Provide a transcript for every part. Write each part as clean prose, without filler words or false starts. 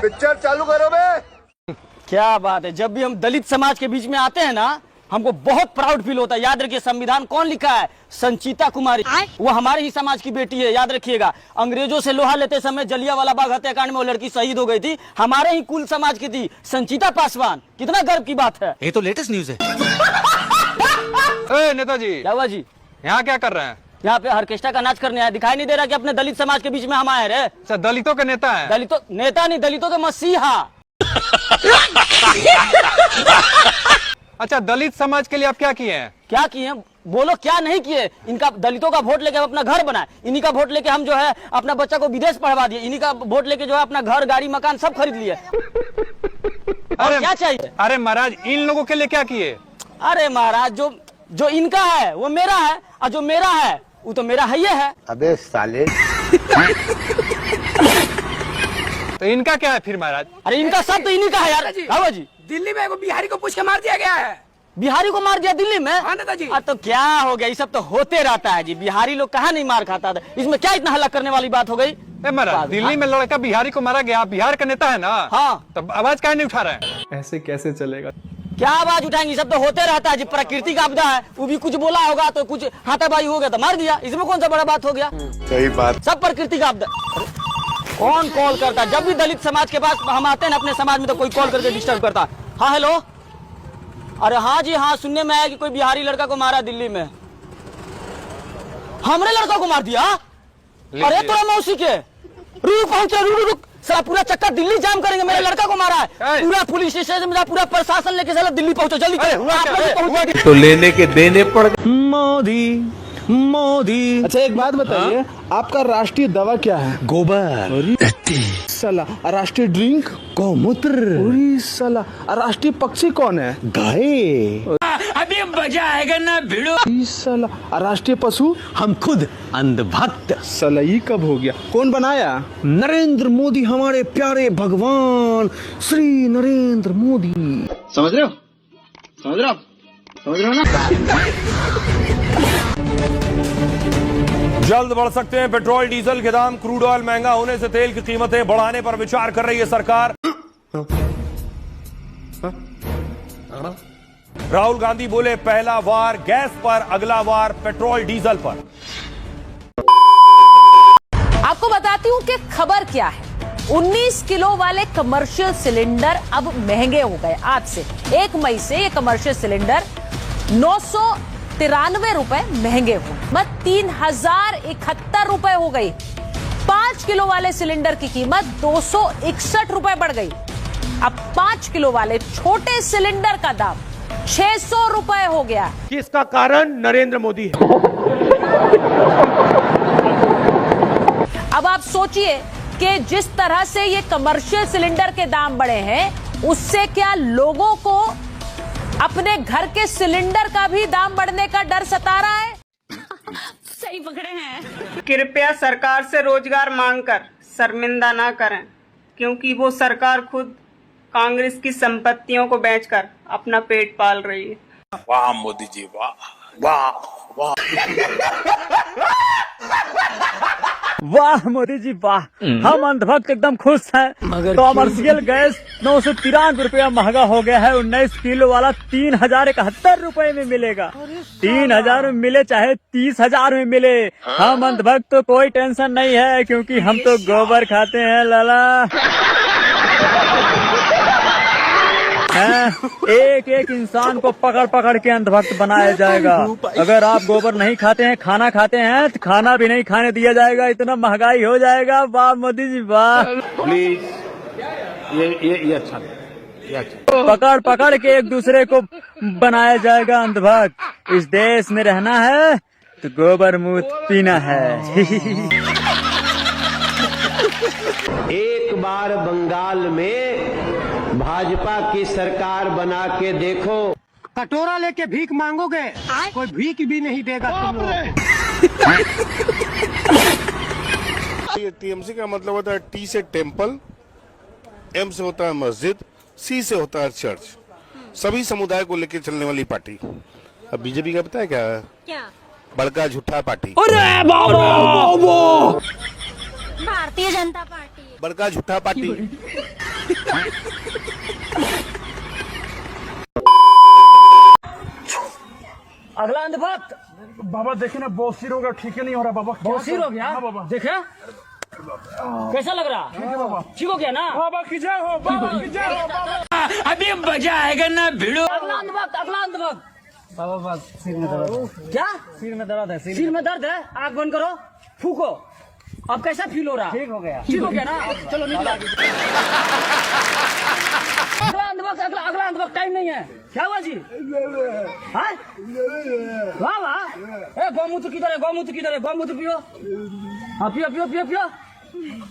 Picture चालू करो बे। क्या बात है, जब भी हम दलित समाज के बीच में आते हैं ना, हमको बहुत प्राउड फील होता है। याद रखिए, संविधान कौन लिखा है? संचिता कुमारी। वो हमारे ही समाज की बेटी है, याद रखिएगा। अंग्रेजों से लोहा लेते समय जलियांवाला बाग हत्याकांड में वो लड़की शहीद हो गई थी, हमारे ही कुल समाज की थी, संचिता पासवान। कितना गर्व की बात है। ये तो लेटेस्ट न्यूज है। नेताजी, क्या हुआ जी? यहाँ क्या कर रहे हैं? यहाँ पे ऑर्केस्ट्रा का नाच करने आया। दिखाई नहीं दे रहा कि अपने दलित समाज के बीच में हम आए रे? अच्छा, दलितों के नेता हैं? दलितों नेता नहीं, दलितों के मसीहा। अच्छा, दलित समाज के लिए आप क्या किए हैं? क्या किए हैं? बोलो, क्या नहीं किए। इनका दलितों का वोट लेके हम अपना घर बनाए, इन्हीं का वोट लेके हम जो है अपना बच्चा को विदेश पढ़वा दिए, इन्हीं का वोट लेके जो है अपना घर गाड़ी मकान सब खरीद लिए। अरे क्या चाहिए? अरे महाराज, इन लोगों के लिए क्या किए? अरे महाराज, जो इनका है वो मेरा है, और जो मेरा है वो तो मेरा ही है। अबे साले। तो इनका क्या है फिर महाराज? अरे इनका सब तो इन्हीं का है यार। बाबा जी, दिल्ली में एगो बिहारी को पूछ के मार दिया गया है। बिहारी को मार दिया दिल्ली में? हाँ नेताजी। तो क्या हो गया, ये सब तो होते रहता है जी। बिहारी लोग कहाँ नहीं मार खाता था, इसमें क्या इतना हल्ला करने वाली बात हो गई? महाराज, दिल्ली में लड़का बिहारी को मारा गया, बिहार का नेता है ना? हाँ। तब आवाज काहे नहीं उठा रहे हैं? ऐसे कैसे चलेगा? क्या आवाज उठाएंगे, सब तो होते रहता है जी। प्रकृति का आपदा है, वो भी कुछ बोला होगा तो कुछ हाथापाई हो गया तो मार दिया, इसमें कौन सा बड़ा बात हो गया? सही बात। सब प्रकृति का आपदा। कौन कॉल करता है? जब भी दलित समाज के पास हम आते हैं ना अपने समाज में, तो कोई कॉल करके डिस्टर्ब करता है। हाँ हेलो, अरे हाँ जी हाँ, सुनने में आया कि कोई बिहारी लड़का को मारा दिल्ली में। हमरे लड़का को मार दिया? अरे तोरा मौसी के, रुक पहुंचे, रुक साला पूरा चक्कर दिल्ली जाम करेंगे। मेरे लड़का को मारा है, पूरा पुलिस स्टेशन में पूरा प्रशासन लेके साला दिल्ली पहुंचो, जल्दी करो। तो लेने के देने पड़ गए। मोदी। अच्छा एक बात बताइए, आपका राष्ट्रीय दवा क्या है? गोबर। साला राष्ट्रीय ड्रिंक गौमूत्र। साला राष्ट्रीय पक्षी कौन है? गाय। अभी मजा आएगा ना भिड़ो। साला राष्ट्रीय पशु? हम खुद अंधभक्त। साला ये कब हो गया? कौन बनाया? नरेंद्र मोदी, हमारे प्यारे भगवान श्री नरेंद्र मोदी। समझ रहे हो? समझ रहे हो? समझ रहे हो ना? जल्द बढ़ सकते हैं पेट्रोल डीजल के दाम। क्रूड ऑयल महंगा होने से तेल की कीमतें बढ़ाने पर विचार कर रही है सरकार। राहुल गांधी बोले, पहला वार गैस पर, अगला वार पेट्रोल डीजल पर। आपको बताती हूं कि खबर क्या है। 19 किलो वाले कमर्शियल सिलेंडर अब महंगे हो गए। आज से 1 मई से ये कमर्शियल सिलेंडर 993 रुपए महंगे हुए, कीमत 3071 रुपए हो गई। 5 किलो वाले सिलेंडर की कीमत 261 रुपए बढ़ गई। अब 5 किलो वाले छोटे सिलेंडर का दाम 600 रुपए हो गया। इसका कारण नरेंद्र मोदी है। अब आप सोचिए कि जिस तरह से ये कमर्शियल सिलेंडर के दाम बढ़े हैं, उससे क्या लोगों को अपने घर के सिलेंडर का भी दाम बढ़ने का डर सता रहा है? सही पकड़े हैं। कृपया सरकार से रोजगार मांगकर शर्मिंदा ना करें, क्योंकि वो सरकार खुद कांग्रेस की संपत्तियों को बेचकर अपना पेट पाल रही है। वाह मोदी जी, वाह वाह वाह। वाह मोदी जी वाह, हम अंधभक्त एकदम खुश हैं। कॉमर्शियल गैस 993 रुपया महंगा हो गया है। 19 किलो वाला 3071 रुपए में मिलेगा। 3000 में मिले चाहे 30,000 में मिले, हम अंधभक्त तो कोई टेंशन नहीं है, क्योंकि हम तो गोबर खाते हैं लाला। एक एक इंसान को पकड़ पकड़ के अंधभक्त बनाया जाएगा। अगर आप गोबर नहीं खाते हैं, खाना खाते हैं, तो खाना भी नहीं खाने दिया जाएगा। इतना महंगाई हो जाएगा। वाह मोदी जी वाह। प्लीज ये अच्छा, पकड़ पकड़ के एक दूसरे को बनाया जाएगा अंधभक्त। इस देश में रहना है तो गोबर मूत पीना है। एक बार बंगाल में भाजपा की सरकार बना के देखो। कटोरा लेके भीख मांगोगे, कोई भीख भी नहीं देगा तुम लोग। ये टीएमसी का मतलब होता है टी से टेम्पल, एम से होता है मस्जिद, सी से होता है चर्च। सभी समुदाय को लेकर चलने वाली पार्टी। अब बीजेपी का पता है क्या है? क्या? बड़का झूठा पार्टी। भारतीय जनता पार्टी। बड़का झूठा पार्टी। अगला अंधभक्त। बाबा देखे ना, बहुत हो गया, ठीक है नहीं हो रहा बाबा। बहुत हो गया। हाँ बाबा। देखे कैसा लग रहा? ठीक है बाबा। ठीक हो गया ना? बाबा की जय हो, बाबा की जय हो बाबा। अभी मजा आएगा ना भिड़ो। अगला अंधभक्त, अगला अंधभक्त। बाबा बस सिर में दर्द है। क्या? सिर में दर्द है। सिर में दर्द है? आँख बंद करो, फूको। अब कैसा फील हो रहा? ठीक हो गया। ठीक हो गया ना? चलो निकलो। अगला अंधभक्त, अगला अंधभक्त। टाइम नहीं है। क्या हुआ जी? हाँ? वाह वाह। गौमूत्र किधर है? गौमूत्र किधर है? गौमूत्र पियो। हाँ पियो पियो पियो पियो।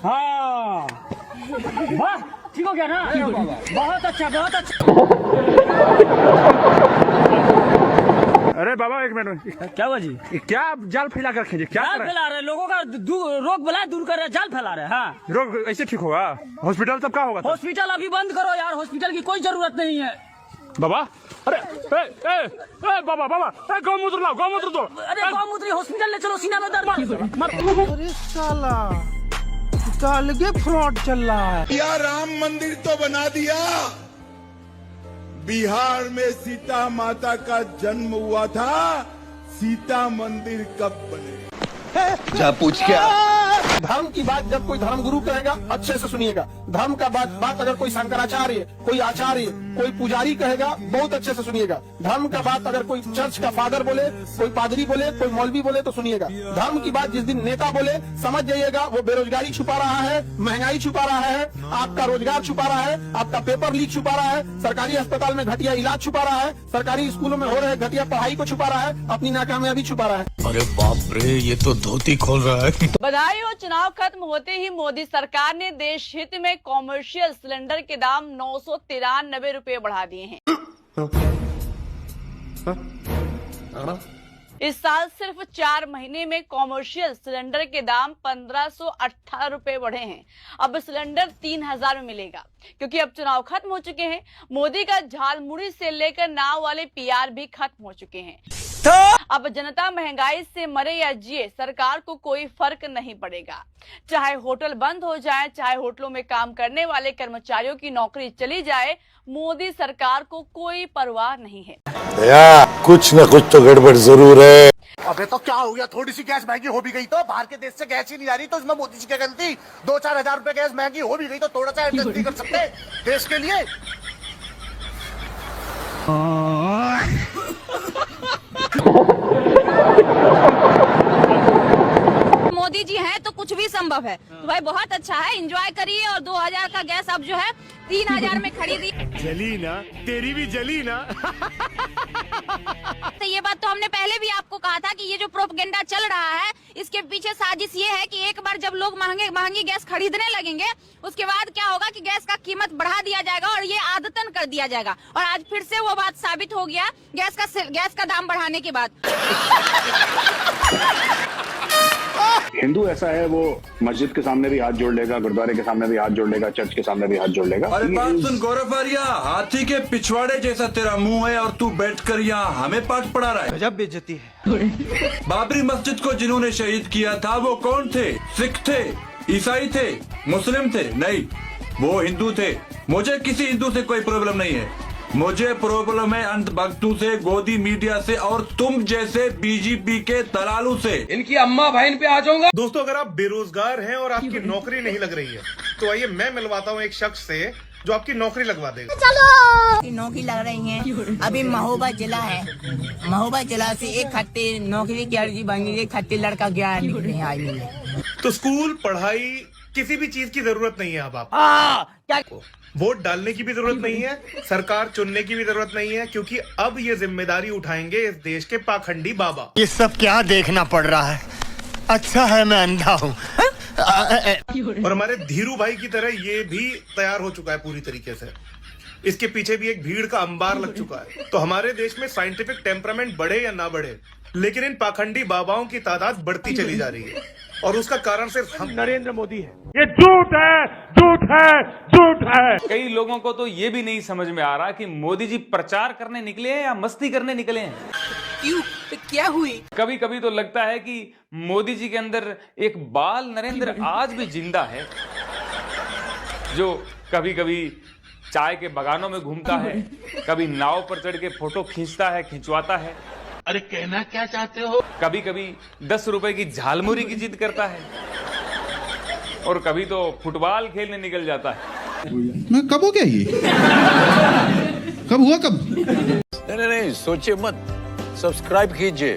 हाँ वाह, ठीक हो गया ना? बहुत अच्छा, बहुत अच्छा। अरे बाबा एक मिनट, क्या हुआ जी? क्या आप जाल फैला कर रखे? क्या जाल फैला रहे लोगों का रोग बला दूर कर रहे, जाल फैला रहे। हाँ, रोग ऐसे ठीक होगा? हॉस्पिटल तब क्या होगा? हॉस्पिटल अभी बंद करो यार, हॉस्पिटल की कोई जरूरत नहीं है। बाबा अरे बाबा बाबा गौमूत्र लाओ, गौमूत्र दो। अरे गौमूत्र हॉस्पिटल ले चलो, सीना में दर्द। अरे साला अलगे फ्रॉड चल रहा है। या राम मंदिर तो बना दिया, बिहार में सीता माता का जन्म हुआ था, सीता मंदिर कब बने? जा पूछ क्या? धर्म की बात जब कोई धर्म गुरु कहेगा अच्छे से सुनिएगा। धर्म का बात अगर कोई शंकराचार्य, कोई आचार्य, कोई पुजारी कहेगा बहुत अच्छे से सुनिएगा। धर्म का बात अगर कोई चर्च का फादर बोले, कोई पादरी बोले, कोई मौलवी बोले तो सुनिएगा। धर्म की बात जिस दिन नेता बोले समझ जाइएगा वो बेरोजगारी छुपा रहा है, महंगाई छुपा रहा है, आपका रोजगार छुपा रहा है, आपका पेपर लीक छुपा रहा है, सरकारी अस्पताल में घटिया इलाज छुपा रहा है, सरकारी स्कूलों में हो रहे घटिया पढ़ाई को छुपा रहा है, अपनी नाकामयाबी छुपा रहा है। अरे बाप रे, ये तो धोती खोल रहा है। बधाई हो, चुनाव खत्म होते ही मोदी सरकार ने देश हित में कॉमर्शियल सिलेंडर के दाम 993 रुपए बढ़ा दिए हैं। इस साल सिर्फ 4 महीने में कॉमर्शियल सिलेंडर के दाम 1518 रुपए बढ़े हैं। अब सिलेंडर 3000 में मिलेगा, क्योंकि अब चुनाव खत्म हो चुके हैं। मोदी का झालमुड़ी से लेकर नाव वाले पीआर भी खत्म हो चुके हैं। अब जनता महंगाई से मरे या जिए, सरकार को कोई फर्क नहीं पड़ेगा। चाहे होटल बंद हो जाए, चाहे होटलों में काम करने वाले कर्मचारियों की नौकरी चली जाए, मोदी सरकार को कोई परवाह नहीं है। कुछ न कुछ तो गड़बड़ जरूर है। अबे तो क्या हो गया? थोड़ी सी गैस महंगी हो भी गई तो बाहर के देश से गैस ही नहीं आ रही, तो इसमें मोदी जी क्या गलती? 2-4 हजार रुपए गैस महंगी हो भी गई तो थोड़ा सा एडजस्ट नहीं कर सकते देश के लिए? मोदी जी हैं तो कुछ भी संभव है। तो भाई बहुत अच्छा है, एंजॉय करिए। और 2000 का गैस अब जो है 3000 में खरीदी। जली ना, तेरी भी जली ना। तो ये बात तो हमने पहले भी आपको कहा था कि ये जो प्रोपेगेंडा चल रहा है, इसके पीछे साजिश ये है कि एक बार जब लोग महंगी गैस खरीदने लगेंगे, उसके बाद क्या होगा कि गैस का कीमत बढ़ा दिया जाएगा और ये आदतन कर दिया जाएगा। और आज फिर से वो बात साबित हो गया गैस का दाम बढ़ाने के बाद। हिंदू ऐसा है, वो मस्जिद के सामने भी हाथ जोड़ लेगा, गुरुद्वारे के सामने भी हाथ जोड़ लेगा, चर्च के सामने भी हाथ जोड़ लेगा। अरे बात सुन गौरव आर्या, हाथी के पिछवाड़े जैसा तेरा मुंह है और तू बैठकर यहाँ हमें पाठ पढ़ा रहा है। गजब बेइज्जती है। बाबरी मस्जिद को जिन्होंने शहीद किया था वो कौन थे? सिख थे, ईसाई थे, मुस्लिम थे? नहीं, वो हिंदू थे। मुझे किसी हिंदू से कोई प्रॉब्लम नहीं है, मुझे प्रॉब्लम है अंधभक्तों से, गोदी मीडिया से और तुम जैसे बीजेपी के दलालों से। इनकी अम्मा बहन पे आ जाऊंगा। दोस्तों, अगर आप बेरोजगार हैं और आपकी नौकरी नहीं लग रही है तो आइए मैं मिलवाता हूं एक शख्स से जो आपकी नौकरी लगवा देगा। चलो, नौकरी लग रही है। अभी महोबा जिला है, महोबा जिला से एक खट्टी नौकरी की अर्जी बनी, एक खट्टी लड़का गया है। तो स्कूल, पढ़ाई, किसी भी चीज की जरूरत नहीं है। अब क्या वोट डालने की भी जरूरत नहीं है, सरकार चुनने की भी जरूरत नहीं है, क्योंकि अब ये जिम्मेदारी उठाएंगे इस देश के पाखंडी बाबा। ये सब क्या देखना पड़ रहा है? अच्छा है मैं अंधा हूँ। और हमारे धीरू भाई की तरह ये भी तैयार हो चुका है पूरी तरीके से। इसके पीछे भी एक भीड़ का अंबार लग चुका है। तो हमारे देश में साइंटिफिक टेम्परामेंट बढ़े या ना बढ़े, लेकिन इन पाखंडी बाबाओं की तादाद बढ़ती चली जा रही है, और उसका कारण सिर्फ हम नरेंद्र मोदी है। ये झूठ है, झूठ है, झूठ है। कई लोगों को तो ये भी नहीं समझ में आ रहा कि मोदी जी प्रचार करने निकले हैं या मस्ती करने निकले हैं। क्यों? क्या हुई? कभी कभी तो लगता है कि मोदी जी के अंदर एक बाल नरेंद्र आज भी जिंदा है। जो कभी कभी चाय के बगानों में घूमता है, कभी नाव पर चढ़ के फोटो खींचता है, खिंचवाता है। अरे कहना क्या चाहते हो? कभी कभी 10 रुपए की झालमुरी की जिद करता है और कभी तो फुटबॉल खेलने निकल जाता है। मैं कब हो गया ये? कब हुआ कब? नहीं, सोचिए मत, सब्सक्राइब कीजिए।